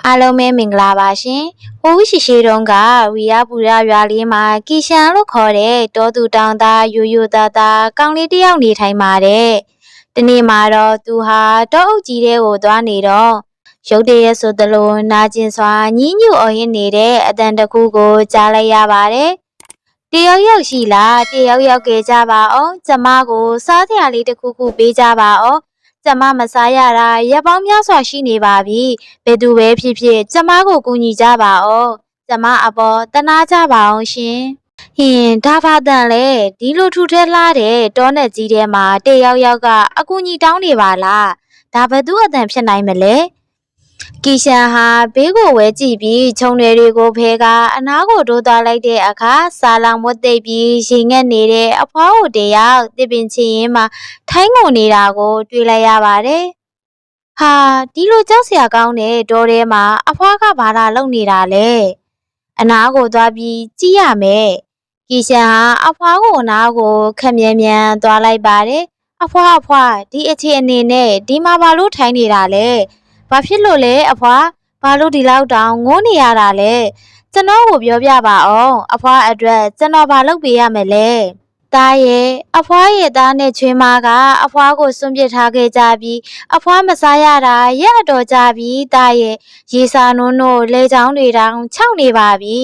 အားလုံးပဲမင်္ဂလာပါရှင်။ဟိုးရှိရှိတုန်းကဝီရပူရရွာလေးမှာကီရှန်လို့ခေါ်တဲ့တောသူတောင်သားရိုးရိုးသားသားကောင်းလေးတစ်ယောက်နေထိုင်ပါတယ်။ဒီနေ့မှာတော့သူဟာတောအုပ်ကြီးတဲ့ကိုသွားနေတော့ရုတ်တရက်ဆိုသလိုနာကျင်စွာညှိညူအော်ဟစ်နေတဲ့အတန်တစ်ခုကိုကြားလိုက်ရပါတယ်။တယောက်ယောက်ရှိလားတယောက်ယောက်ကကြပါအောင်ကျမကိုစားစရာလေးတစ်ခုခုပေးကြပါအောင်ကျမမစားရတာရက်ပေါင်းများစွာရှိနေပါပြီဘယ်သူပဲဖြစ်ဖြစ်ကျမကိုကူညီကြပါဦးကျမအပေါ်တနာကြပါအောင်ရှင်ဟင်ဒါဖာတန်လေဒီလိုထူထဲလာတဲ့တောနဲ့ကြီးထဲမှာတယောက်ယောက်ကအကူညီတောင်းနေပါလားဒါဘသူအတန်ဖြစ်နိုင်မလဲကီရှန်ဟာဘေးကိုဝဲကြည့်ပြီးခြုံတွေကိုဖဲကအနားကိုတိုးသွားလိုက်တဲ့အခါစာလောင်မွတ်သိပ်ပြီးရင်ငက်နေတဲ့အဖွားကိုတယောက်တစ်ပင်ချင်းရင်မှာထိုင်းငုံနေတာကိုတွေ့လိုက်ရပါတယ်။ဟာဒီလိုကြောက်စရာကောင်းတဲ့တောထဲမှာအဖွားကဘာလာလုပ်နေတာလဲ။အနားကိုသွားပြီးကြည့်ရမယ်။ကီရှန်ဟာအဖွားကိုအနားကိုခက်မြန်မြန်သွားလိုက်ပါတယ်။အဖွားဒီအခြေအနေနဲ့ဒီမှာဘာလို့ထိုင်နေတာလဲ။ဘာဖြစ်လို့လဲအဖွားဘာလို့ဒီလောက်တောင်ငိုးနေရတာလဲကျွန်တော်ကိုပြောပြပါအောင်အဖွားအတွက်ကျွန်တော်ဘာလုပ်ပေးရမလဲတားရဲ့အဖွားရဲ့သားနဲ့ချွေးမကအဖွားကိုစွန့်ပစ်ထားခဲ့ကြပြီးအဖွားမစားရတာရက်အတော်ကြပြီးတားရဲ့ရေစာနုံးတို့လေချောင်းတွေတောင်ခြောက်နေပါပြီ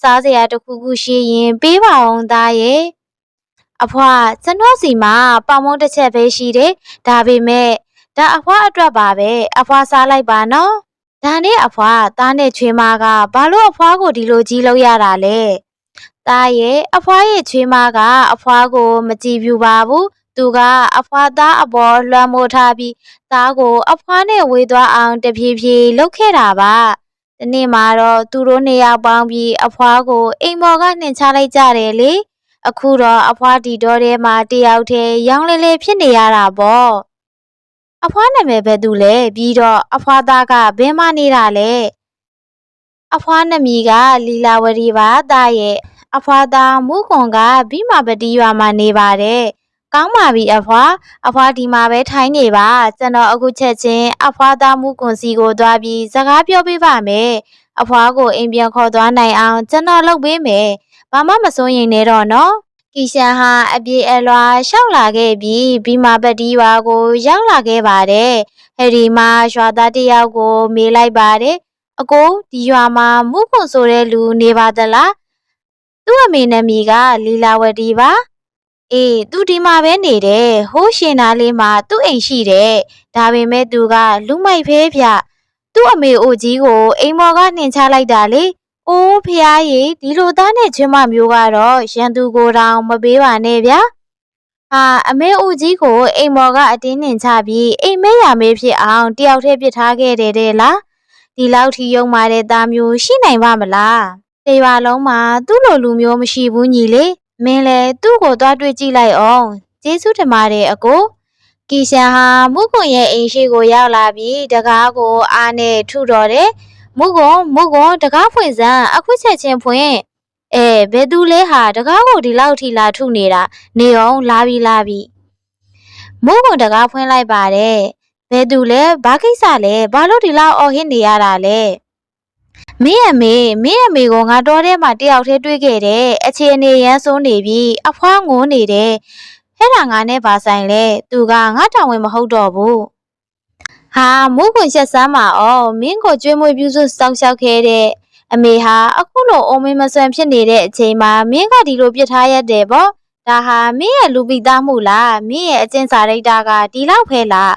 စားစရာတစ်ခုခုရှိရင်ပေးပါအောင်တားရဲ့အဖွားကျွန်တော်စီမှာပေါင်မုံတစ်ချက်ပဲရှိတယ်ဒါပေမဲ့ဒါအဖွားအတွက်ပါပဲအဖွားစားလိုက်ပါနော်ဒါနဲ့အဖွားသားနဲ့ချွေးမကဘာလို့အဖွားကိုဒီလိုကြီးလုပ်ရတာလဲသားရဲ့အဖွားရဲ့ချွေးမကအဖွားကိုမကြည့်ပြူပါဘူးသူကအဖွားသားအပေါ်လွှမ်းမိုးထားပြီးသားကိုအဖွားနဲ့ဝေးသွားအောင်တဖြည်းဖြည်းလှုပ်ခဲ့တာပါဒီနေ့မှာတော့သူတို့နှစ်ယောက်ပေါင်းပြီးအဖွားကိုအိမ်ပေါ်ကနှင်ချလိုက်ကြတယ်လေအခုတော့အဖွားဒီတော့ထဲမှာတယောက်တည်းရောင်းလဲလဲဖြစ်နေရတာပေါ့အဖွားနာမည်ပဲသူလဲပြီးတော့အဖွားသားကဘယ်မှနေတာလဲအဖွားနမီကလီလာဝရီပါသားရဲ့အဖွားသားမူခွန်ကဘိမာပတိရွာမှာနေပါတယ်ကောင်းပါပြီအဖွားဒီမှာပဲထိုင်နေပါကျွန်တော်အခုချက်ချင်းအဖွားသားမူခွန်စီကိုသွားပြီးစကားပြောပေးပါမယ်အဖွားကိုအိမ်ပြန်ခေါ်သွားနိုင်အောင်ကျွန်တော်လုပ်ပေးမယ်ဘာမှမစိုးရင်လည်းတော့နော်ကီရှန်ဟာအပြေအလွှာရှောက်လာခဲ့ပြီးဘီမာပတိရွာကိုရောက်လာခဲ့ပါတယ်။အဲဒီမှာရွာသားတယောက်ကိုမေးလိုက်ပါတယ်။အကိုဒီရွာမှာမုခွန်ဆိုတဲ့လူနေပါသလား။သူ့အမေနာမည်ကလီလာဝတီပါ။အေးသူဒီမှာပဲနေတယ်။ဟိုးရှင်သားလေးမှာသူ့အိမ်ရှိတယ်။ဒါပေမဲ့သူကလူမိုက်ဖဲဗျ။သူ့အမေအိုကြီးကိုအိမ်မော်ကနှင်ချလိုက်တာလေ။အိုးဖျားရီဒီလိုသားနဲ့ချင်းမမျိုးကတော့ရန်သူကိုတောင်မပေးပါနဲ့ဗျာဟာအမေဦးကြီးကိုအိမ်မော်ကအတင်းနှင်ချပြီးအိမ်မဲရမေးဖြစ်အောင်တယောက်တည်းပြစ်ထားခဲ့တယ်တဲ့လားဒီလောက်ထီယုံမာတဲ့သားမျိုးရှိနိုင်ပါမလားတေပါလုံးမှာသူ့လိုလူမျိုးမရှိဘူးညီလေးမင်းလည်းသူ့ကိုသွားတွေ့ကြည့်လိုက်အောင်ကျေးဇူးတင်ပါတယ်အကိုကီရှန်ဟာမုခွန်ရဲ့အိမ်ရှိကိုရောက်လာပြီးတကားကိုအားနဲ့ထုတော်တယ်မုကွန်တကားဖွင့်စမ်းအခုချက်ချင်းဖွင့်ဘယ်သူလဲဟာတကားကိုဒီလောက်ထိလာထုနေတာနေအောင်လာပြီမုကွန်တကားဖွင့်လိုက်ပါတယ်ဘယ်သူလဲဘာကိစ္စလဲဘာလို့ဒီလောက်အော်ဟစ်နေရတာလဲမင်းအမေကငါတော်ထဲမှာတယောက်တည်းတွေ့ခဲ့တယ်အခြေအနေရမ်းစိုးနေပြီအဖွားငိုးနေတယ်ဟဲ့ဒါငါနဲ့ပါဆိုင်လဲသူကငါတောင်ဝင်မဟုတ်တော့ဘူးဟာမိုးခွန်ချက်စမ်းပါအောင်မင်းကိုကြွေးမွေးပြုစုစောင့်ရှောက်ခဲ့တဲ့အမေဟာအခုလိုအိုမင်းမဆွမ်းဖြစ်နေတဲ့အချိန်မှာမင်းကဒီလိုပြစ်ထားရတယ်ပေါ့ဒါဟာမင်းရဲ့လူပိသားမှုလားမင်းရဲ့အကျင့်စာရိတ္တကဒီလောက်ဖဲလား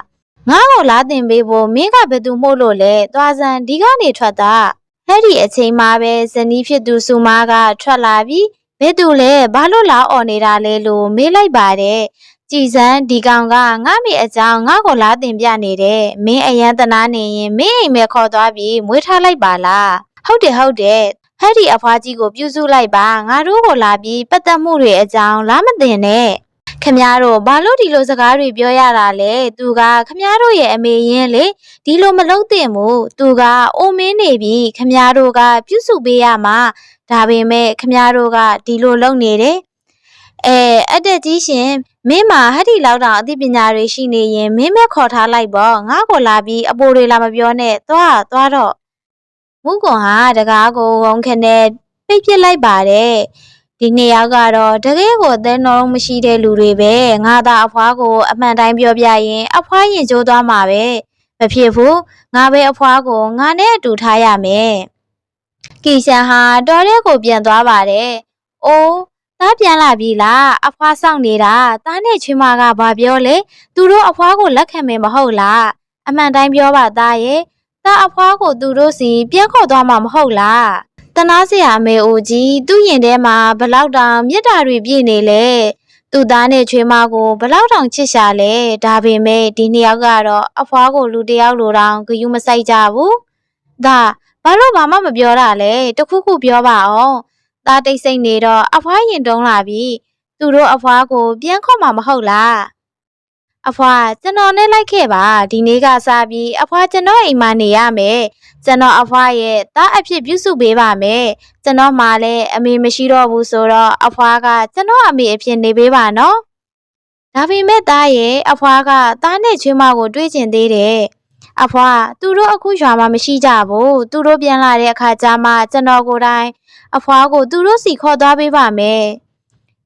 ငါ့ကိုလာတင်ပေးဖို့မင်းကဘယ်သူမို့လို့လဲသွားစမ်းဒီကနေထွက်တာအဲ့ဒီအချိန်မှာပဲဇနီးဖြစ်သူစုမားကထွက်လာပြီးဘယ်သူလဲဘာလို့လာអော်နေတာလဲလို့မေးလိုက်ပါတယ်ကြည်စမ်းဒီကောင်ကငါ့မိအကြောင်းငါ့ကိုလာတင်ပြနေတယ်မင်းအရန်တနာနေရင်မင်းအိမ်မဲခေါ်သွားပြီးမွေးထားလိုက်ပါလားဟုတ်တယ်ဟဲ့ဒီအဖွားကြီးကိုပြုစုလိုက်ပါငါတို့ကိုလာပြီးပတ်သက်မှုတွေအကြောင်းလားမသိနဲ့ခမည်းတော်ဘာလို့ဒီလိုစကားတွေပြောရတာလဲသူကခမည်းတော်ရဲ့အမေရင်လေဒီလိုမလုပ်သင့်ဘူးသူကအိုမင်းနေပြီခမည်းတော်ကပြုစုပေးရမှာဒါပေမဲ့ခမည်းတော်ကဒီလိုလုပ်နေတယ်အတက်ကြီးရှင်မင်းမှာဟတ်ဒီလောက်တောင်အသိပညာတွေရှိနေရင်မင်းမဲခေါ်ထားလိုက်ပေါ့ငါ့ကိုလာပြီးအပိုတွေလာမပြောနဲ့သွားတော့ မုကွန်ဟာတကားကိုဝုန်းခနဲ့ပိတ်ပစ်လိုက်ပါတယ်ဒီနှစ်ယောက်ကတော့တကယ်ကိုအသက်နှလုံးမရှိတဲ့လူတွေပဲငါသာအဖွားကိုအမှန်တိုင်းပြောပြရင်အဖွားရင်ကျိုးသွားမှာပဲမဖြစ်ဘူးငါပဲအဖွားကိုငါနဲ့အတူထားရမယ်ကီရှန်ဟာတော်ရဲကိုပြန်သွားပါတယ်အိုးသားပြန်လာပြီလားအဖွားဆောင်နေတာသားနဲ့ချွေးမကဘာပြောလဲသူတို့အဖွားကိုလက်ခံမယ်မဟုတ်လားအမှန်တိုင်းပြောပါသားရဲ့သားအဖွားကိုသူတို့စီပြန်ခေါ်သွားမှာမဟုတ်လားတနာစရာအမေအိုကြီးသူ့ရင်ထဲမှာဘလောက်တောင်မြတ်တာတွေပြည့်နေလဲသူ့သားနဲ့ချွေးမကိုဘလောက်တောင်ချစ်ရှာလဲဒါပေမဲ့ဒီနှစ်ယောက်ကတော့အဖွားကိုလူတယောက်လိုတောင်ဂယုမစိုက်ကြဘူးဒါဘာလို့ဘာမှမပြောတာလဲတခုခုပြောပါအောင်သားတိတ်ဆိတ်နေတော့အဖွားရင်တုံးလာပြီသူတို့အဖွားကိုပြန်ခေါ်မှာမဟုတ်လားအဖွားကျွန်တော်နဲ့လိုက်ခဲ့ပါဒီနေ့ကစပြီးအဖွားကျွန်တော်အိမ်မှာနေရမယ်ကျွန်တော်အဖွားရဲ့သားအဖြစ်ပြုစုပေးပါမယ်ကျွန်တော်မှလည်းအမေမရှိတော့ဘူးဆိုတော့အဖွားကကျွန်တော်အမေအဖြစ်နေပေးပါနော်ဒါပေမဲ့သားရဲ့အဖွားကသားနဲ့ချွေးမကိုတွေးကျင်သေးတယ်အဖွားသူတို့အခုရွာမှာမရှိကြဘူးသူတို့ပြန်လာတဲ့အခါကျမှကျွန်တော်ကိုယ်တိုင်အဖွားကိုသူတို့စီခေါ်သွားပေးပါမယ်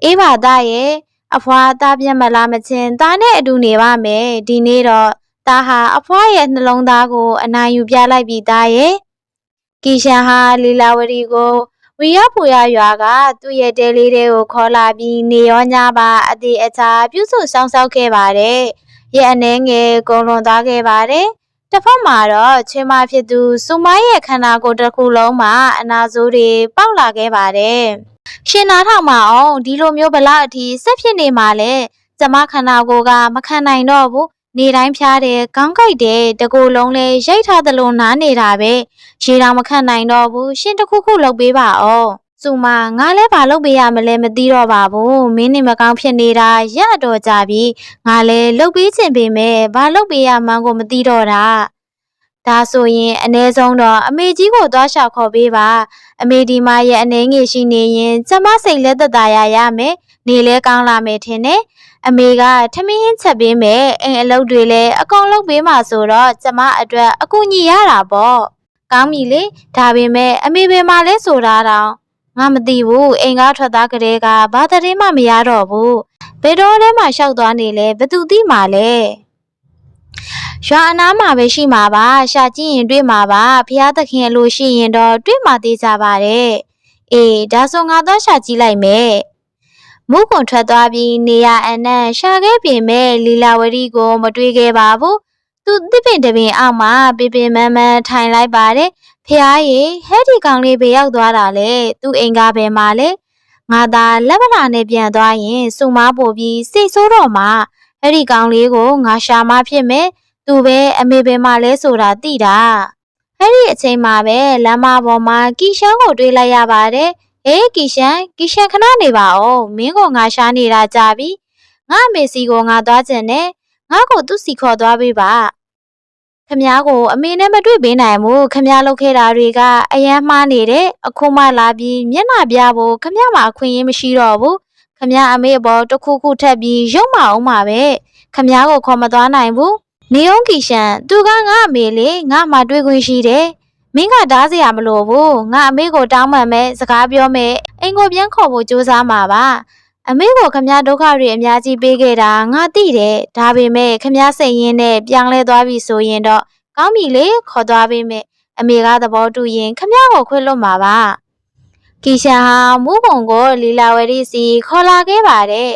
အေးပါသားရဲ့အဖွားသားပြန်မလာမချင်းသားနဲ့အတူနေပါမယ်ဒီနေ့တော့သားဟာအဖွားရဲ့နှလုံးသားကိုအနာယူပြလိုက်ပြီးသားရဲ့ကီရှန်ဟာလီလာဝရီကိုဝီရပူရရွာကသူ့ရဲ့တဲလေးတွေကိုခေါ်လာပြီးနေရောညပါအသေးအချာပြုစုဆောင်ဆောက်ခဲ့ပါတယ်ရဲ့အနေငယ်ကုန်လွန်သွားခဲ့ပါတယ်တစ်ဖက်မှာတော့ချွေးမဖြစ်သူစုမရဲ့ခန္ဓာကိုယ်တစ်ခုလုံးမှာအနာဆိုးတွေပေါက်လာခဲ့ပါတယ်ရှင်နာထောင်မအောင်ဒီလိုမျိုးဘလောက်အထိဆက်ဖြစ်နေမှာလဲကျမခန္ဓာကိုယ်ကမခံနိုင်တော့ဘူးနေတိုင်းဖျားတယ်ခေါင်းကိုက်တယ်တကူလုံးလဲရိတ်ထားသလိုနားနေတာပဲရေတောင်မခံနိုင်တော့ဘူးရှင်တစ်ခုခုလုပ်ပေးပါအောင်စုမငါလဲဘာလုပ်ပေးရမလဲမသိတော့ပါဘူးမင်းနေမကောင်းဖြစ်နေတာရက်အတော်ကြာပြီငါလဲလုပ်ပေးချင်ပေမဲ့ဘာလုပ်ပေးရမှန်းကိုမသိတော့တာဒါဆိုရင်အ ਨੇ ဆုံးတော့အမေကြီးကိုသွားရှာခေါ်ပေးပါအမေဒီမရဲ့အနေငယ်ရှိနေရင်ကျမစိတ်လက်သက်သာရမယ်နေလဲကောင်းလာမယ်ထင်တယ်အမေကထမင်းချက်ပေးမယ်အိမ်အလုပ်တွေလည်းအကုန်လုပ်ပေးမှာဆိုတော့ကျမအတွက်အကူညီရတာပေါ့ကောင်းပြီလေဒါပေမဲ့အမေဘယ်မှာလဲဆိုတာတော့ငါမသိဘူးအိမ်ကထွက်သားကလေးကဘာတည်းမှမရတော့ဘူးဘယ်တော့ထဲမှာရှောက်သွားနေလဲဘသူသိမှာလဲရွာအနားမှာပဲရှိမှာပါရှာကြည့်ရင်တွေ့မှာပါဖျားသခင်လို့ရှိရင်တော့တွေ့မှာသေးကြပါတယ်အေးဒါဆိုငါသွားရှာကြည့်လိုက်မယ်မုကွန်ထွက်သွားပြီးနေရအနံ့ရှာခဲ့ပေမဲ့လီလာဝရီကိုမတွေ့ခဲ့ပါဘူးသူတစ်ပင်တပင်အောက်မှာပင်ပင်မန်းမန်းထိုင်လိုက်ပါတယ်ဖျားရေဟဲ့ဒီကောင်လေးဘယ်ရောက်သွားတာလဲသူ့အိမ်ကဘယ်မှာလဲငါသာလက်ဗလာနဲ့ပြန်သွားရင်စုမားပို့ပြီးစိတ်ဆိုးတော့မှအဲ့ဒီကောင်လေးကိုငါရှာမဖြစ်မယ်သူပဲအမေပဲမလဲဆိုတာသိတာအဲ့ဒီအချိန်မှာပဲလမ်းမပေါ်မှာကီရှန်ကိုတွေ့လိုက်ရပါတယ်ဟေးကီရှန်ခဏနေပါဦးမင်းကငါရှာနေတာကြာပြီငါအမေစီကိုငါသွားကျင်တယ်ငါကိုသူ့စီခေါ်သွားပေးပါခမ ्या ကိုအမေနဲ့မတွေ့ပေးနိုင်ဘူးခမ ्या လုပ်ခဲ့တာတွေကအယမ်းမှားနေတယ်အခုမှလာပြီးမျက်နှာပြဖို့ခမ ्या မှာအခွင့်အရေးမရှိတော့ဘူးခမ ्या အမေအပေါ်တစ်ခုခုထပ်ပြီးရုံမအောင်ပါပဲခမ ्या ကိုခေါ်မသွားနိုင်ဘူးနေအောင်ကီရှန်သူကငါအမေလေငါမှတွေ့ခွင့်ရှိတယ်မင်းကတားစရာမလိုဘူးငါအမေကိုတောင်းပန်မဲ့စကားပြောမဲ့အိမ်ကိုပြန်ခေါ်ဖို့ကြိုးစားမှာပါအမေကိုခမ ्या ဒုက္ခတွေအများကြီးပေးခဲ့တာငါသိတယ်ဒါပေမဲ့ခမ ्या စိတ်ရင်းနဲ့ပြောင်းလဲသွားပြီဆိုရင်တော့ကောင်းပြီလေခေါ်သွားပေးမယ်အမေကသဘောတူရင်ခမ ्या ကိုခွင့်လွှတ်မှာပါကီရှန်ဟာမူးပုံကိုလီလာဝရီစီခေါ်လာခဲ့ပါတယ်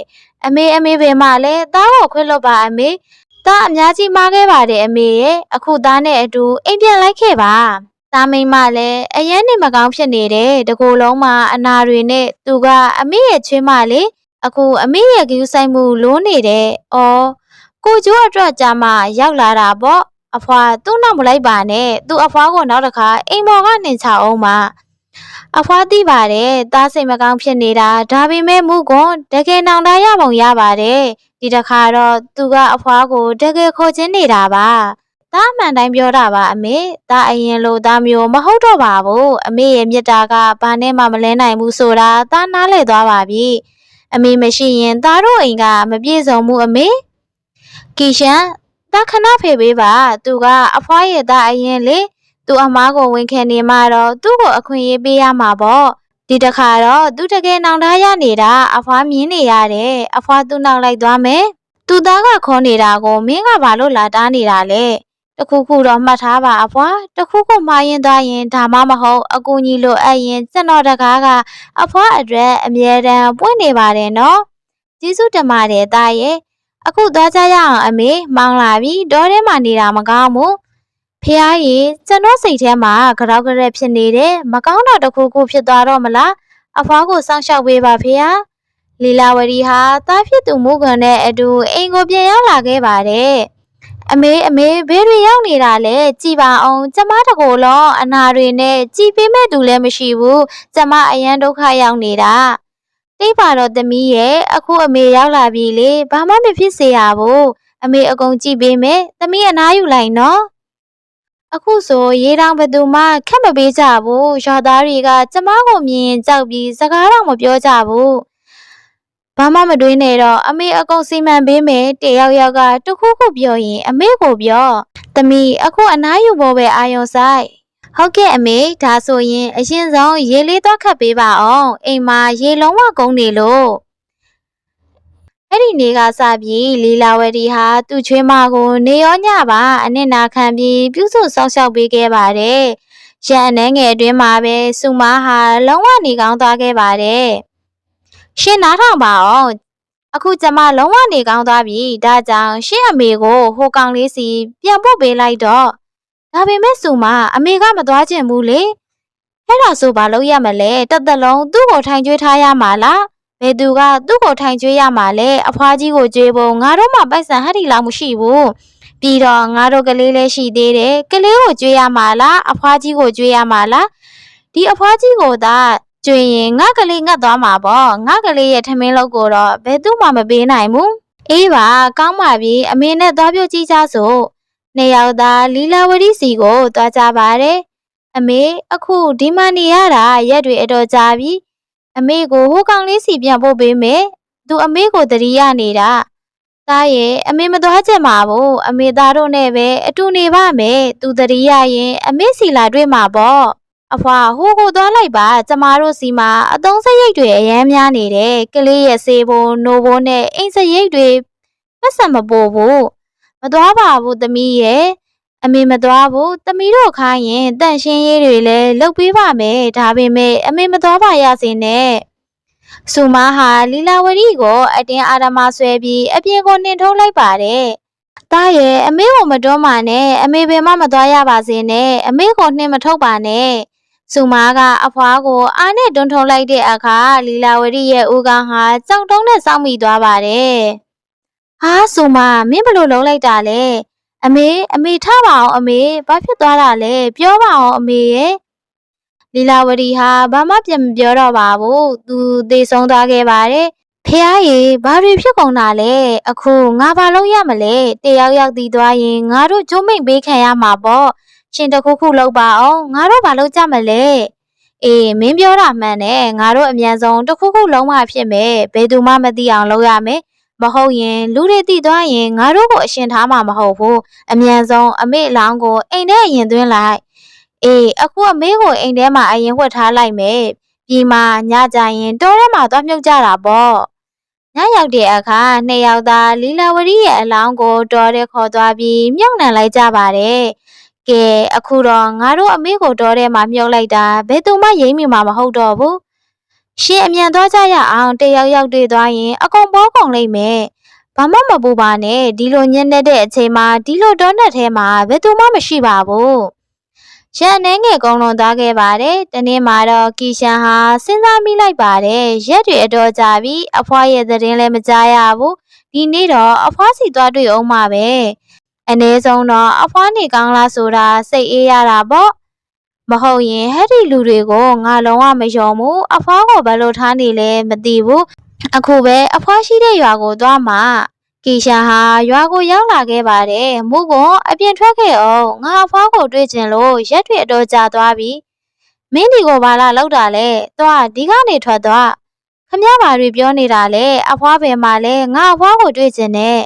အမေဘယ်မှာလဲသားကိုခွင့်လွှတ်ပါအမေသားအများကြီးမားခဲ့ပါတယ်အမေရဲ့အခုသားနဲ့အတူအိမ်ပြန်လိုက်ခဲ့ပါသားမိန်းမလည်းအရင်နေမကောင်းဖြစ်နေတယ်တကူလုံးမှာအနာတွေနဲ့သူကအမေရဲ့ချွေးမလေးအခုအမေရဲ့ဂရုစိုက်မှုလိုးနေတယ်အော်ကိုကျိုးအတွက်ကြမှာရောက်လာတာပေါ့အဖွာသူ့နောက်မလိုက်ပါနဲ့သူ့အဖွာကိုနောက်တစ်ခါအိမ်ပေါ်ကနှင်ချအောင်ပါအဖွာသိပါတယ်သားစိတ်မကောင်းဖြစ်နေတာဒါပေမဲ့မူကွန်တကယ်နောင်တရပုံရပါတယ်ဒီတစ်ခါတော့သူကအဖွာကိုတကယ်ခေါ်ချင်းနေတာပါသားအမှန်တိုင်းပြောတာပါအမေသားအရင်လိုသားမျိုးမဟုတ်တော့ပါဘူးအမေရဲ့မြတ်တာကဘာနဲ့မှမလဲနိုင်ဘူးဆိုတာသားနားလည်သွားပါပြီအမေမရှိရင်သားတို့အိမ်ကမပြေဆုံးဘူးအမေကီရှန်သားခဏဖေးပေးပါသူကအဖွာရဲ့သားအရင်လေ သူ့အမားကိုဝန်ခံနေမှတော့သူ့ကိုအခွင့်အရေးပေးရမှာပေါ့ဒီတခါတော့သူတကယ်နောင်တရနေတာအဖွားမြင်နေရတယ်အဖွားသူ့နောက်လိုက်သွားမယ်သူသားကခေါ်နေတာကိုမင်းကဘာလို့လာတားနေတာလဲတခုခုတော့မှတ်ထားပါအဖွားတခုခုမှားရင်သွားရင်ဒါမှမဟုတ်အကူကြီးလိုအပ်ရင်ကျွန်တော်တကားကအဖွားအတွက်အမြဲတမ်းပွင့်နေပါတယ်နော်ကျေးဇူးတင်ပါတယ်သားရဲ့အခုသွားကြရအောင်အမေမောင်းလာပြီတောထဲမှာနေတာမကောင်းဘူးဖះရေကျွန်တော်စိတ်ထဲမှာကြောက်ကြက်ဖြစ်နေတယ်မကောင်းတော့တခုခုဖြစ်သွားတော့မလားအဖွားကိုစောင့်ရှောက်ပေးပါဖះလီလာဝရီဟာသားဖြစ်သူမူကန်နဲ့အတူအိမ်ကိုပြန်ရောက်လာခဲ့ပါတယ်အမေဘယ်တွေရောက်နေတာလဲကြည်ပါအောင်ကျမတကိုယ်လုံးအနာတွေနဲ့ကြည်ပေးမဲ့သူလည်းမရှိဘူးကျမအရန်ဒုက္ခရောက်နေတာတိတ်ပါတော့သမီးရဲ့အခုအမေရောက်လာပြီလေဘာမှမဖြစ်စေရဘူးအမေအကုန်ကြည့်ပေးမယ်သမီးအနားယူလိုက်နော်အခုဆိုရေတောင်ဘသူမှခက်မပေးကြဘူးရွာသားတွေကကျမကိုမြင်ကြောက်ပြီးစကားတော့မပြောကြဘူးဘာမှမတွေးနဲ့တော့အမေအကုန်စီမံပေးမယ်တယောက်ယောက်ကတခုခုပြောရင်အမေကိုပြောသမီးအခုအနားယူဖို့ပဲအာယုံဆိုင်ဟုတ်ကဲ့အမေဒါဆိုရင်အရင်ဆုံးရေလေးတော့ခတ်ပေးပါအောင်အိမ်မှာရေလုံးဝကုန်နေလို့အဲ့ဒီနေ့ကစပြီးလီလာဝတီဟာသူ့ချွေးမကိုနေရောညပါအနစ်နာခံပြီးပြုစုစောင့်ရှောက်ပေးခဲ့ပါတယ်ရန်အနေငယ်အတွင်းမှာပဲစုမဟာလုံးဝနေကောင်းသွားခဲ့ပါတယ်ရှင်နားထောင်ပါအောင်အခုကျမလုံးဝနေကောင်းသွားပြီဒါကြောင့်ရှင့်အမေကိုဟိုကောင်လေးစီပြန်ပို့ပေးလိုက်တော့ဒါပေမဲ့စုမအမေကမသွားချင်ဘူးလေအဲ့ဒါဆိုဘာလုပ်ရမလဲတသက်လုံးသူ့ကိုထိုင်ကျွေးထားရမှာလားဘယ်သူကသူ့ကိုထိုင်ကျွေးရမှာလဲအဖွားကြီးကိုကျွေးဖို့ငါတို့မှပိုက်ဆံဟတ်တီလောက်မရှိဘူးပြီးတော့ငါတို့ကလေးလည်းရှိသေးတယ်ကလေးကိုကျွေးရမှာလားအဖွားကြီးကိုကျွေးရမှာလားဒီအဖွားကြီးကိုသာကျွေးရင်ငါကလေးငတ်သွားမှာပေါ့ငါကလေးရဲ့ထမင်းလောက်ကိုတော့ဘယ်သူမှမပေးနိုင်ဘူးအေးပါကောင်းပါပြီအမေနဲ့သွားပြောကြည့်ကြစို့နှစ်ယောက်သားလီလာဝရီစီကိုသွားကြပါတယ်အမေအခုဒီမှာနေရတာရက်တွေအတော်ကြာပြီအမေကိုဟိုကောင်လေးစီပြန်ပို့ပေးမယ်သူအမေကိုတတိယနေတာသားရဲ့အမေမသွားချင်ပါဘူးအမေသားတို့နဲ့ပဲအတူနေပါမယ်သူတတိယရင်အမေစီလာတွေ့မှာပေါ့အဖွာဟိုကိုသွားလိုက်ပါကျမတို့စီမှာအသုံးစရိတ်တွေအများများနေတယ်ကလေးရဲ့ဆေးဖို့နိုးဖို့နဲ့အိမ်စရိတ်တွေပတ်စံမပို့ဘူးမသွားပါဘူးသမီးရဲ့အမေမသွားဘူးသမီးတို့ခိုင်းရင်တန့်ရှင်းရေးတွေလည်းလုပ်ပေးပါမယ်ဒါပေမဲ့အမေမသွားပါရစေနဲ့စုမဟာလီလာဝရီကိုအတင်းအာရမဆွဲပြီးအပြင်ကိုနှင်ထုတ်လိုက်ပါတယ်သားရဲ့အမေကိုမတွန်းပါနဲ့အမေဘယ်မှမသွားရပါစေနဲ့အမေကိုနှင်မထုတ်ပါနဲ့စုမကအဖွားကိုအားနဲ့တွန်းထုတ်လိုက်တဲ့အခါလီလာဝရီရဲ့ဦးခေါင်းဟာကြောက်တုံးနဲ့စောင့်မိသွားပါတယ်ဟာစုမမင်းဘလို့လုံးလိုက်တာလဲအမေထပါအောင်အမေဘာဖြစ်သွားတာလဲပြောပါအောင်အမေရဲ့လီလာဝရီဟာဘာမှပြန်မပြောတော့ပါဘူးသူသေဆုံးသွားခဲ့ပါတယ်ဖះရေဘာတွေဖြစ်ကုန်တာလဲအခုငါဘာလုပ်ရမလဲတယောက်ယောက်တည်သွားရင်ငါတို့ကျုံးမိတ်ပေးခံရမှာပေါ့ရှင်တခုခုလုပ်ပါအောင်ငါတို့ဘာလုပ်ကြမလဲအေးမင်းပြောတာမှန်တယ်ငါတို့အမြန်ဆုံးတခုခုလုံးဝဖြစ်မယ်ဘယ်သူမှမသိအောင်လုပ်ရမယ်မဟုတ်ရင်လူတွေတည်သွားရင်ငါတို့ကိုအရှင်ထားမှာမဟုတ်ဘူးအမြန်ဆုံးအမေအလောင်းကိုအိမ်ထဲအရင်သွင်းလိုက်အေးအခုအမေကိုအိမ်ထဲမှာအရင်ဝှက်ထားလိုက်မယ်ပြီးမှညကြရင်တောထဲမှာသွားမြုပ်ကြတာပေါ့ညရောက်တဲ့အခါနှစ်ယောက်သားလီလာဝရီရဲ့အလောင်းကိုတောထဲခေါ်သွားပြီးမြုပ်နှံလိုက်ကြပါတယ်ကဲအခုတော့ငါတို့အမေကိုတောထဲမှာမြုပ်လိုက်တာဘယ်သူမှရိမ့်မိမှာမဟုတ်တော့ဘူးရှင်အမြန်သွားကြရအောင်တယောက်ယောက်တွေ့သွားရင်အကုန်ပေါ်ကုန်လိမ့်မယ်ဘာမှမပူပါနဲ့ဒီလိုညံ့တဲ့အချိန်မှာဒီလိုတောနက်ထဲမှာဘယ်သူမှမရှိပါဘူးရန်အနေငယ်ကုန်းလွန်သွားခဲ့ပါတယ်တနေ့မှာတော့ကီရှန်ဟာစဉ်းစားမိလိုက်ပါတယ်ရက်တွေအတော်ကြာပြီအဖွားရဲ့သတင်းလည်းမကြားရဘူးဒီနေ့တော့အဖွားစီသွားတွေ့အောင်မှာပဲအနည်းဆုံးတော့အဖွားနေကောင်းလားဆိုတာစိတ်အေးရတာပေါ့မဟုတ်ရင်ဟဲ့ဒီလူတွေကိုငါလုံးဝမယုံဘူးအဖွားကိုဘယ်လိုထားနေလဲမသိဘူးအခုပဲအဖွားရှိတဲ့ရွာကိုသွားမှာကီရှာဟာရွာကိုရောက်လာခဲ့ပါတယ်မူကအပြင်ထွက်ခဲ့အောင်ငါအဖွားကိုတွေ့ကျင်လို့ရက်တွေအတော်ကြာသွားပြီမင်းဒီကိုဘာလာလောက်တာလဲသွားဒီကနေထွက်သွားခမည်းဘာတွေပြောနေတာလဲအဖွားဘယ်မှာလဲငါအဖွားကိုတွေ့ကျင်တယ်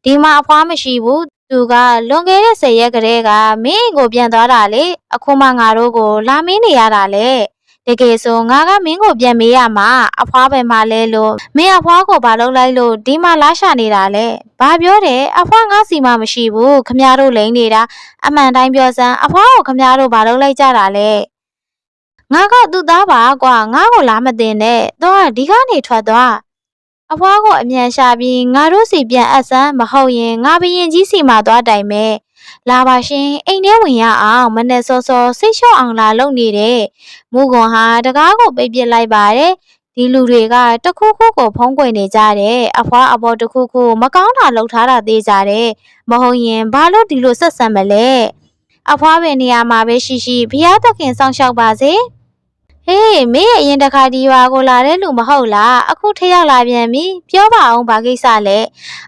ဒီမှာအဖွားမရှိဘူး သူကလွန်ခဲ့တဲ့10 ရက်ကလေးကမင်းအိမ်ကိုပြန်သွားတာလေအခုမှငါတို့ကိုလာမင်းနေရတာလေတကယ်ဆိုငါကမင်းကိုပြန်မေးရမှာအဖွားပဲမလဲလို့မင်းအဖွားကိုဘာလုပ်လိုက်လို့ဒီမှာလာရှာနေတာလဲဘာပြောတယ်အဖွားငါစီမမရှိဘူးခမရတို့လိမ့်နေတာအမှန်တိုင်းပြောစမ်းအဖွားကိုခမရတို့ဘာလုပ်လိုက်ကြတာလဲငါကသူ့သားပါကွာငါ့ကိုလာမတင်နဲ့တော့ဒီကနေထွက်သွားအဖွားကိုအမြန်ရှာပြီးငါတို့စီပြန်အပ်စမ်းမဟုတ်ရင်ငါဘရင်ကြီးစီမှာသွားတိုင်မယ်လာပါရှင်အိမ်ထဲဝင်ရအောင်မနဲ့စောစောစိတ်လျှော့အောင်လာလုပ်နေတယ်မူကွန်ဟာတကားကိုပိတ်ပစ်လိုက်ပါတယ်ဒီလူတွေကတခုခုကိုဖုံးကွယ်နေကြတယ်အဖွားအပေါ်တခုခုမကောင်းတာလှုပ်ထားတာသေးကြတယ်မဟုတ်ရင်ဘာလို့ဒီလိုဆက်ဆံမလဲအဖွားပဲနေရာမှာပဲရှိရှိဘုရားသခင်စောင့်ရှောက်ပါစေဟေးမင်းရဲ့အရင်တစ်ခါဒီရွာကိုလာတဲ့လူမဟုတ်လားအခုထရောက်လာပြန်ပြီပြောပါအောင်ဘာကိစ္စလဲ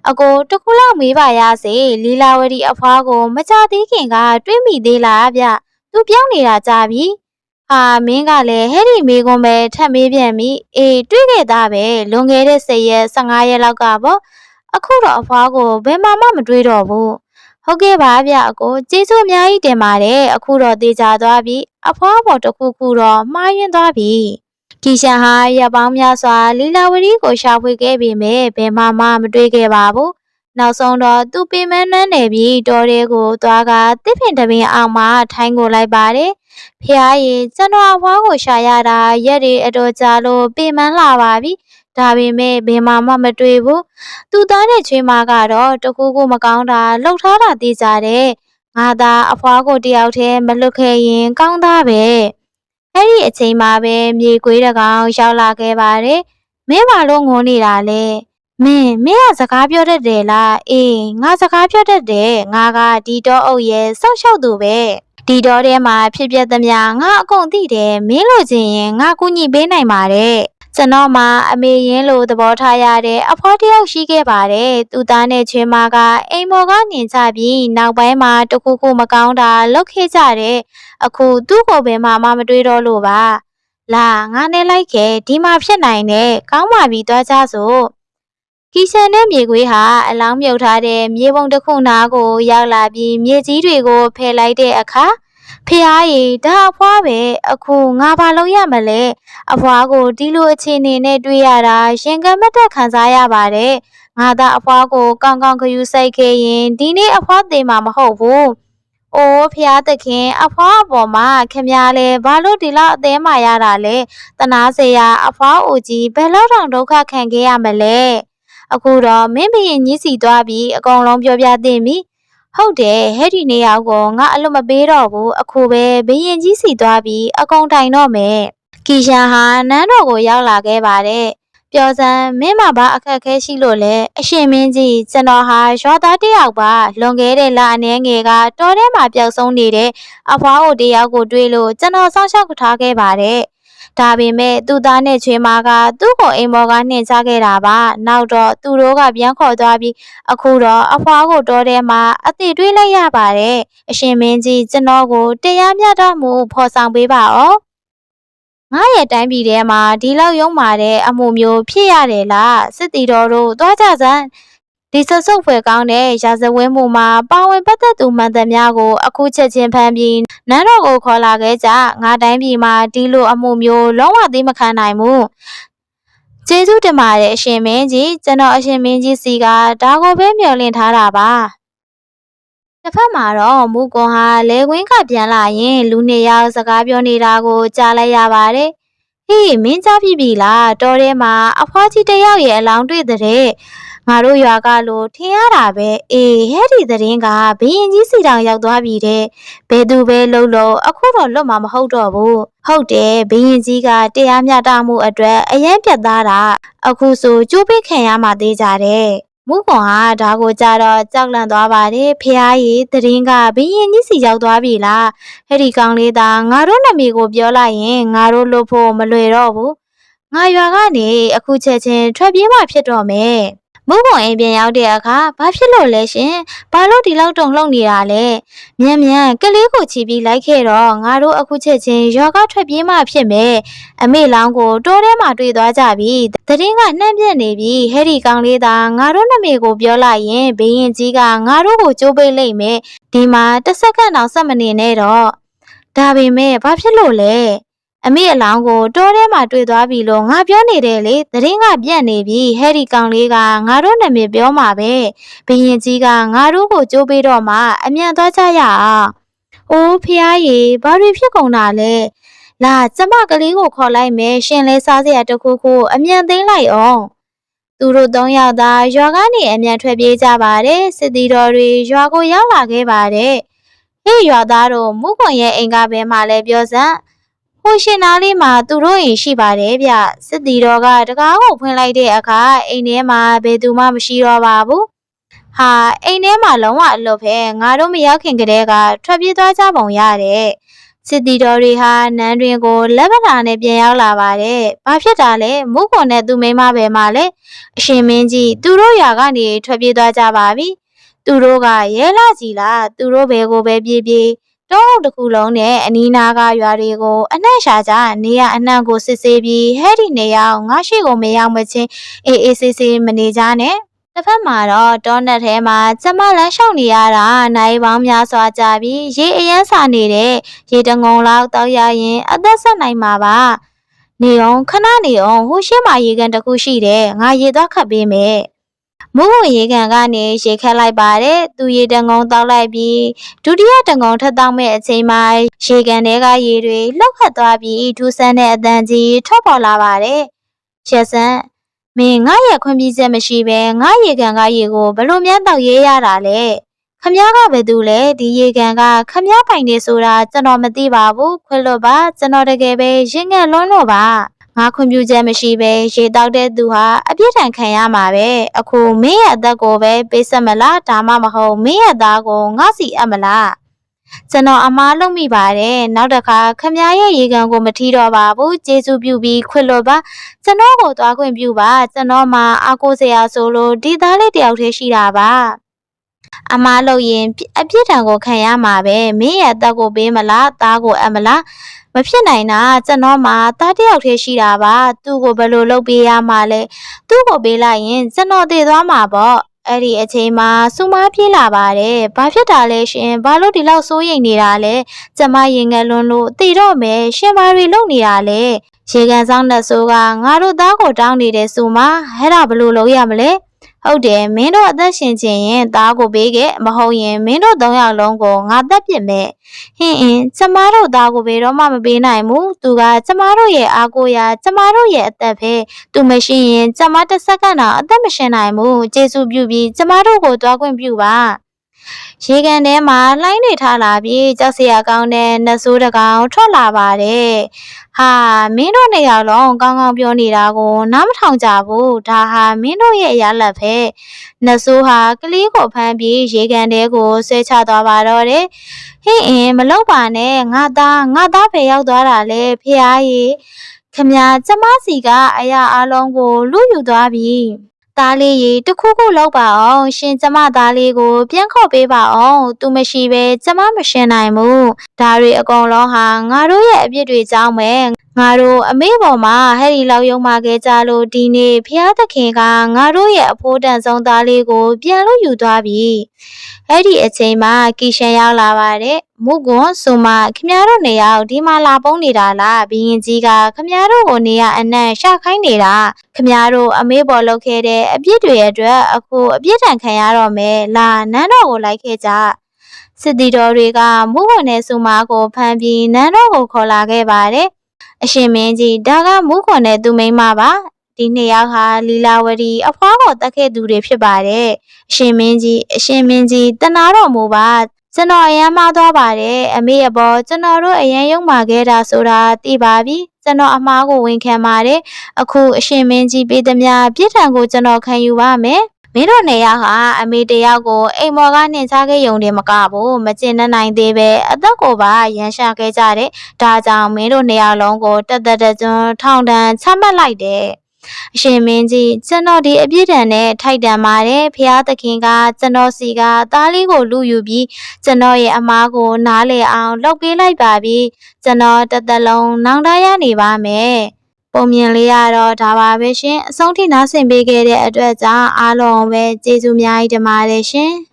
အကိုတခုလောက်မေးပါရစေလီလာဝတီအဖွားကိုမကြသေးခင်ကတွေးမိသေးလားဗျသူပြောင်းနေတာကြာပြီဟာမင်းကလည်းဟဲ့ဒီမေကွန်ပဲထပ်မေးပြန်ပြီအေးတွေးခဲ့သားပဲလွန်ခဲ့တဲ့10 ရက်15 ရက်လောက်ကပေါ့အခုတော့အဖွားကိုဘယ်မှမတွေးတော့ဘူးဟုတ်ကဲ့ပါဗျအကိုကျေးဇူးအများကြီးတင်ပါတယ်အခုတော့တေချာသွားပြီအဖွားပေါ်တစ်ခုခုတော့မှားယွင်းသွားပြီကီရှန်ဟာရပောင်းများစွာလီလာဝရီကိုရှာဖွေခဲ့ပေမဲ့ဘယ်မှမတွေ့ခဲ့ပါဘူးနောက်ဆုံးတော့သူပင်မနှမ်းနေပြီးတော်ရဲကိုသွားကတစ်ဖင်တပင်အောင်မှထိုင်းကိုလိုက်ပါတယ်ဖျားရည်ကျွန်တော်အဖွားကိုရှာရတာရက်တွေအတော်ကြာလို့ပင်မလာပါပြီဒါပေမဲ့ဘယ်မှမတွေ့ဘူးသူသားတဲ့ချွေးမကတော့တကူကူမကောင်းတာလှုပ်ထားတာသိကြတယ်ငါသာအဖွားကိုတယောက်တည်းမလွတ်ခဲ့ရင်ကောင်းသားပဲအဲ့ဒီအချိန်မှာပဲမြေကွေးတကောင်ရောက်လာခဲ့ပါတယ်မင်းဘာလို့ငိုနေတာလဲမင်းကစကားပြောတတ်တယ်လားအေးငါစကားပြောတတ်တယ်ငါကဒီတော့အုပ်ရဲ့စောက်ရှောက်သူပဲဒီတော့ထဲမှာဖြစ်ပျက်သမျှငါအကုန်သိတယ်မင်းလိုချင်ရင်ငါကူညီပေးနိုင်ပါတယ်ကျွန်တော်မှအမေရင်းလိုသဘောထားရတဲ့အဖွားတယောက်ရှိခဲ့ပါတယ်သူသားနဲ့ချွေးမကအိမ်မော်ကနှင်ချပြီးနောက်ပိုင်းမှာတခုခုမကောင်းတာလုပ်ခဲ့ကြတယ်အခုသူ့ကိုပဲမတွေးတော့လို့ပါလာငါနဲ့လိုက်ခဲ့ဒီမှာဖြစ်နိုင်တယ်ကောင်းပါပြီသွားကြစို့ကီရှန်နဲ့မြေခွေးဟာအလောင်းမြုပ်ထားတဲ့မြေပုံတစ်ခုနားကိုရောက်လာပြီးမြေကြီးတွေကိုဖယ်လိုက်တဲ့အခါဖျားရည်ဒါအဖွားပဲအခုငါဘာလုပ်ရမလဲအဖွားကိုဒီလိုအခြေအနေနဲ့တွေ့ရတာရင်ကမတက်ခံစားရပါတယ်ငါသာအဖွားကိုကောင်းကောင်းဂရုစိုက်ခဲ့ရင်ဒီနေ့အဖွားသေးမှာမဟုတ်ဘူးအိုးဖျားသခင်အဖွားအပေါ်မှာခင်ဗျားလဲဘာလို့ဒီလောက်အသေးမှရတာလဲတနာစရာအဖွားအိုကြီးဘယ်လောက်တောင်ဒုက္ခခံခဲ့ရမလဲအခုတော့မင်းဘရင်ကြီးစီသွားပြီးအကုန်လုံးပြောပြသိပြီဟုတ်တယ်ဟဲ့ဒီနေရာကိုငါအလွတ်မပေးတော့ဘူးအခုပဲဘရင်ကြီးစီသွားပြီးအကုန်တိုင်တော့မယ်ကီရှန်ဟာနန်းတော်ကိုရောက်လာခဲ့ပါတယ်ပျော်စမ်းမင်းမဘာအခက်ခဲရှိလို့လဲအရှင်မင်းကြီးကျွန်တော်ဟာရွာသားတယောက်ပါလွန်ခဲ့တဲ့လအနည်းငယ်ကတောထဲမှာပျောက်ဆုံးနေတဲ့အဖွားအိုတယောက်ကိုတွေ့လို့ကျွန်တော်စောင့်ရှောက်ထားခဲ့ပါတယ်ဒါပေမဲ့သူ့သားနဲ့ချွေးမကသူ့ကိုအိမ်မော်ကနှင်ချခဲ့တာပါနောက်တော့သူတို့ကပြန်ခေါ်သွားပြီးအခုတော့အဖွားကိုတောထဲမှာအသစ်တွေးလိုက်ရပါတယ်အရှင်မင်းကြီးကျွန်တော်ကိုတရားမျှတမှုဖော်ဆောင်ပေးပါဦးငါရဲ့တိုင်းပြည်ထဲမှာဒီလောက်ရုံမာတဲ့အမှုမျိုးဖြစ်ရတယ်လားစစ်တီတော်တို့သွားကြစမ်းဒီဆဆုပ်ဖွယ်ကောင်းတဲ့ရာဇဝဲမှုမှာပါဝင်ပတ်သက်သူမှန်သမျှကိုအခုချက်ချင်းဖမ်းပြီးနန်းတော်ကိုခေါ်လာခဲ့ကြငါတိုင်းပြည်မှာဒီလိုအမှုမျိုးလုံးဝသိမခံနိုင်ဘူးကျေးဇူးတင်ပါတယ်အရှင်မင်းကြီးကျွန်တော်အရှင်မင်းကြီးစီကဒါကိုပဲမျှော်လင့်ထားတာပါတစ်ဖက်မှာတော့မူကွန်ဟာလေကွင်းကပြန်လာရင်လူနှစ်ယောက်စကားပြောနေတာကိုကြားလိုက်ရပါတယ်ဟေးမင်းကြားပြီလားတော်ထဲမှာအဖွားကြီးတယောက်ရဲ့အလောင်းတွေ့တဲ့ငါတို့ရွာကလို့ထင်ရတာပဲအေးဟဲ့ဒီသတင်းကဘရင်ကြီးစီတောင်ရောက်သွားပြီတဲ့ဘယ်သူပဲလှုပ်လို့အခုတော့လွတ်မှာမဟုတ်တော့ဘူးဟုတ်တယ်ဘရင်ကြီးကတရားမျှတမှုအတွက်အရင်ပြတ်သားတာအခုဆိုကျိုးပိတ်ခံရမှသေးကြတယ်မူကွန်ဟာဒါကိုကြတော့ကြောက်လန့်သွားပါတယ်ဖျားရည်သတင်းကဘရင်ကြီးစီရောက်သွားပြီလားဟဲ့ဒီကောင်လေးသာငါတို့နမီကိုပြောလိုက်ရင်ငါတို့လွတ်ဖို့မလွယ်တော့ဘူးငါရွာကနေအခုချက်ချင်းထွက်ပြေးမှဖြစ်တော့မယ် မုံကွန်အိမ်ပြန်ရောက်တဲ့အခါဘာဖြစ်လို့လဲရှင်ဘာလို့ဒီလောက်တုံလှုပ်နေတာလဲမြန်ကလေးကိုချီပြီးလိုက်ခဲ့တော့ငါတို့အခုချက်ချင်းရွာကထွက်ပြေးမှဖြစ်မယ်အမေလောင်းကိုတိုးထဲမှာတွေ့သွားကြပြီသတင်းကနှံ့ပြက်နေပြီဟဲ့ဒီကောင်လေးသာငါတို့နှမေကိုပြောလိုက်ရင်ဘေးရင်ကြီးကငါတို့ကိုကြိုးပိတ်လိုက်မယ်ဒီမှာတစ်စက္ကန့်တောင်ဆက်မနေနဲ့တော့ဒါပေမဲ့ဘာဖြစ်လို့လဲအမေအလောင်းကိုတိုးထဲမှာတွေ့သွားပြီလို့ငါပြောနေတယ်လေသတင်းကပြန့်နေပြီဟဲ့ဒီကောင်လေးကငါတို့နာမည်ပြောမှာပဲဘရင်ကြီးကငါတို့ကိုကြိုးပေးတော့မှအမြန်သွားကြရအောင်အိုးဖျားရည်ဘာတွေဖြစ်ကုန်တာလဲလာကျမကလေးကိုခေါ်လိုက်မယ်ရှင်လဲစားစရာတခုခုအမြန်သိမ်းလိုက်အောင်သူတို့၃ယောက်သာရွာကနေအမြန်ထွက်ပြေးကြပါတယ်စစ်သည်တော်တွေရွာကိုရောက်လာခဲ့ပါတယ်ဟေ့ရွာသားတို့မုခွန်ရဲ့အိမ်ကဘဲမှလည်းပြောစမ်းဟိုရှင်နာလေးမှာသူတို့အိမ်ရှိပါတယ်ဗျစစ်တီတော်ကတကားကိုဖွင့်လိုက်တဲ့အခါအိမ်ထဲမှာဘယ်သူမှမရှိတော့ပါဘူးဟာအိမ်ထဲမှာလုံးဝအလွတ်ပဲငါတို့မရောက်ခင်ကတည်းကထွက်ပြေးသွားကြပုံရတယ်စစ်တီတော်တွေဟာနန်းတွင်ကိုလက်ပနာနဲ့ပြန်ရောက်လာပါတယ်ဘာဖြစ်တာလဲမုခွန်နဲ့သူမိန်းမပဲမှလဲအရှင်မင်းကြီးသူတို့ရွာကနေထွက်ပြေးသွားကြပါပြီသူတို့ကရဲလာကြီးလားသူတို့ဘယ်ကိုပဲပြေးပြေးတောအုပ်တစ်ခုလုံးနဲ့အနီးနားကရွာတွေကိုအနှံ့ရှာကြနေရအနှံ့ကိုစစ်ဆေးပြီးဟဲ့ဒီနေရောက်ငါရှိကိုမရောက်မချင်းအေးဆေးမနေကြနဲ့တစ်ဖက်မှာတော့တောနက်ထဲမှာကျမလမ်းလျှောက်နေရတာနိုင်ပေါင်းများစွာကြာပြီးရေအရမ်းစာနေတဲ့ရေတငုံလောက်တောက်ရရင်အသက်ဆက်နိုင်မှာပါနေအောင်ခဏနေအောင်ဟိုရှိမှရေကန်တစ်ခုရှိတယ်ငါရေသွားခတ်ပေးမယ်မုံဝင်ရေကန်ကနေရေခတ်လိုက်ပါတယ်သူရေတငုံတောက်လိုက်ပြီးဒုတိယတငုံထပ်တောက်မဲ့အချိန်မှာရေကန်ထဲကရေတွေလှုပ်ခတ်သွားပြီးထူးဆန်းတဲ့အတန်ကြီးထွက်ပေါ်လာပါတယ်ရက်စံမင်းငါရဲ့ခွင့်ပြုချက်မရှိဘဲငါရေကန်ကရေကိုဘလို့များတောက်ရဲရတာလဲခမ ्या ကဘယ်သူလဲဒီရေကန်ကခမ ्या ပိုင်နေဆိုတာကျွန်တော်မသိပါဘူးခွင့်လွတ်ပါကျွန်တော်တကယ်ပဲရင်ငတ်လွန်းလို့ပါငါခွင့်ပြုချက်မရှိပဲရေတောက်တဲ့သူဟာအပြစ်ဒဏ်ခံရမှာပဲအခုမင်းရဲ့အသက်ကိုပဲပေးဆက်မလားဒါမှမဟုတ်မင်းရဲ့သားကိုငါစီအပ်မလားကျွန်တော်အမားလုပ်မိပါတယ်နောက်တစ်ခါခမ ्या ရဲ့ရေကန်ကိုမထီတော့ပါဘူးကျေးဇူးပြုပြီးခွင့်လွတ်ပါကျွန်တော်ကိုသွားခွင့်ပြုပါကျွန်တော်မှအားကိုးစရာဆိုလို့ဒီသားလေးတယောက်တည်းရှိတာပါအမားလို့ရင်အပြစ်ဒဏ်ကိုခံရမှာပဲမင်းရဲ့အသက်ကိုပေးမလားသားကိုအပ်မလားမဖြစ်နိုင်တာကျွန်တော်မှသားတယောက်တည်းရှိတာပါသူ့ကိုဘယ်လိုလုပ်ပေးရမှာလဲသူ့ကိုပေးလိုက်ရင်ကျွန်တော်တည်သွားမှာပေါ့အဲ့ဒီအချိန်မှာစူမပြေးလာပါတယ်ဘာဖြစ်တာလဲရှင်ဘာလို့ဒီလောက်စိုးရိမ်နေတာလဲကျမရင်ငယ်လွန်းလို့တည်တော့မယ်ရှင်ဘာတွေလုပ်နေတာလဲရေကန်ဆောင်တဲ့ဆိုးကငါတို့သားကိုတောင်းနေတဲ့စူမအဲ့ဒါဘယ်လိုလုပ်ရမလဲဟုတ်တယ်မင်းတို့အသက်ရှင်ခြင်းရင်သားကိုပေးခဲ့မဟုတ်ရင်မင်းတို့၃ယောက်လုံးကိုငါတက်ပြစ်မယ်ဟင်းကျမတို့သားကိုဘယ်တော့မှမပေးနိုင်ဘူးသူကကျမတို့ရဲ့အားကိုးရာကျမတို့ရဲ့အသက်ပဲသူမရှိရင်ကျမတစ်စက္ကန့်တော့အသက်မရှင်နိုင်ဘူးကျေးဇူးပြုပြီးကျမတို့ကိုတွားခွင့်ပြုပါရေကန်ထဲမှာလှိုင်းနေထားလာပြီးကြောက်စရာကောင်းတဲ့နတ်ဆိုးတကောင်ထွက်လာပါတယ်ဟာမင်းတို့နှစ်ယောက်လုံးကောင်းကောင်းပြောနေတာကိုနားမထောင်ကြဘူးဒါဟာမင်းတို့ရဲ့ရလဒ်ပဲနတ်ဆိုးဟာကလေးကိုဖမ်းပြီးရေကန်ထဲကိုဆွဲချသွားပါတော့တယ်ဟင်းမလုပ်ပါနဲ့ငါသားဖယ်ရောက်သွားတာလေဖះကြီးခမညာကျမစီကအရာအလုံးကိုလူယူသွားပြီသားလေးရေတခုခုလောက်ပါအောင်ရှင်ကျမသားလေးကိုပြန်ခေါ်ပေးပါအောင်သူမရှိပဲကျမမရှင်နိုင်ဘူးဒါတွေအကုန်လုံးဟာငါတို့ရဲ့အပြစ်တွေကြောင့်ပဲငါတို့အမေပေါ်မှာဟဲ့ဒီလောက်ယုံမာခဲ့ကြလို့ဒီနေ့ဖျားသခင်ကငါတို့ရဲ့အဖိုးတန်ဆုံးသားလေးကိုပြန်လို့ယူသွားပြီအဲ့ဒီအချိန်မှာကီရှင်ရောက်လာပါတယ်မုကွန်းဆိုမှခမရတို့နေရောက်ဒီမှာလာပုံးနေတာလားဘီရင်ကြီးကခမရတို့ကိုနေရအနံ့ရှာခိုင်းနေတာခမရတို့အမေပေါ်လုပ်ခဲ့တဲ့အပြစ်တွေအတွက်အခုအပြစ်ဒဏ်ခံရတော့မယ်လာနန်းတော်ကိုလိုက်ခဲ့ကြစစ်တီတော်တွေကမုကွန်းနဲ့ဆူမာကိုဖမ်းပြီးနန်းတော်ကိုခေါ်လာခဲ့ပါတယ်အရှင်မင်းကြီးဒါကမုကွန်းနဲ့သူမိန်းမပါဒီနှစ်ယောက်ဟာလီလာဝတီအဖွားကိုတတ်ခဲ့သူတွေဖြစ်ပါတယ်အရှင်မင်းကြီးတနာတော်မူပါကျွန်တော်အယမ်းမှားသွားပါတယ်အမေအပေါ်ကျွန်တော်တို့အယမ်းယုံမာခဲ့တာဆိုတာသိပါပြီကျွန်တော်အမှားကိုဝန်ခံပါတယ်အခုအရှင်မင်းကြီးပေးသမျှပြစ်ဒဏ်ကိုကျွန်တော်ခံယူပါမယ်မင်းတို့နေရဟာအမေတယောက်ကိုအိမ်မော်ကနှင်ချခဲ့ရုံတင်မကဘူးမကျင်နိုင်သေးပဲအသက်ကိုပါရန်ရှာခဲ့ကြတယ်ဒါကြောင့်မင်းတို့နေရာလုံးကိုတက်ကျွန်းထောင်ဒဏ်ချမှတ်လိုက်တယ် အရှင်မင်းကြီးကျွန်တော်ဒီအပြစ်ဒဏ်နဲ့ထိုက်တန်ပါတယ်ဖျားသခင်ကကျွန်တော်စီကသားလေးကိုလူယူပြီးကျွန်တော်ရဲ့အမားကိုနားလေအောင်လုပ်ပေးလိုက်ပါပြီကျွန်တော်တစ်သက်လုံးနောင်တရနေပါမယ်ပုံမြင်လေးရတော့ဒါပါပဲရှင်အဆုံးထိနားဆင်ပေးခဲ့တဲ့အတွက်ကြောင့်အားလုံးပဲကျေးဇူးအများကြီးတင်ပါတယ်ရှင်